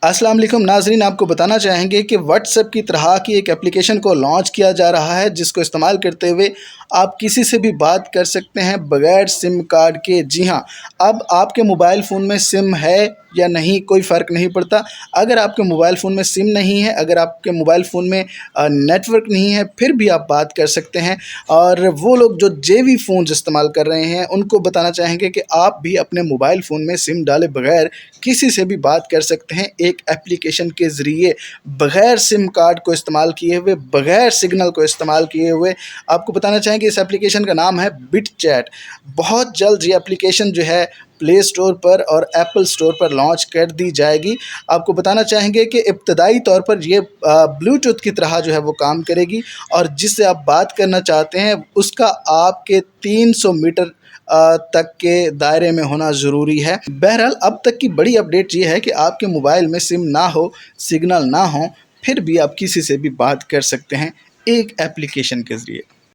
अस्सलाम वालेकुम नाज़रीन, आपको बताना चाहेंगे कि व्हाट्सएप की तरह की एक एप्लीकेशन को लॉन्च किया जा रहा है जिसको इस्तेमाल करते हुए आप किसी से भी बात कर सकते हैं बग़ैर सिम कार्ड के। जी हाँ, अब आपके मोबाइल फ़ोन में सिम है या नहीं कोई फ़र्क नहीं पड़ता। अगर आपके मोबाइल फ़ोन में सिम नहीं है, अगर आपके मोबाइल फ़ोन में नेटवर्क नहीं है, फिर भी आप बात कर सकते हैं। और वो लोग जो जेवी फ़ोन्स इस्तेमाल कर रहे हैं उनको बताना चाहेंगे कि आप भी अपने मोबाइल फ़ोन में सिम डाले बग़ैर किसी से भी बात कर सकते हैं एक एप्लीकेशन के ज़रिए, बग़ैर सिम कार्ड को इस्तेमाल किए हुए, बग़ैर सिग्नल को इस्तेमाल किए हुए। आपको बताना चाहेंगे इस एप्लीकेशन का नाम है बिट चैट। बहुत जल्द ये एप्लीकेशन जो है प्ले स्टोर पर और एप्पल स्टोर पर लॉन्च कर दी जाएगी। आपको बताना चाहेंगे कि इब्तदाई तौर पर ये ब्लूटूथ की तरह जो है वो काम करेगी और जिससे आप बात करना चाहते हैं उसका आपके 300 मीटर तक के दायरे में होना ज़रूरी है। बहरहाल अब तक की बड़ी अपडेट ये है कि आपके मोबाइल में सिम ना हो, सिग्नल ना हो, फिर भी आप किसी से भी बात कर सकते हैं एक एप्लीकेशन के ज़रिए।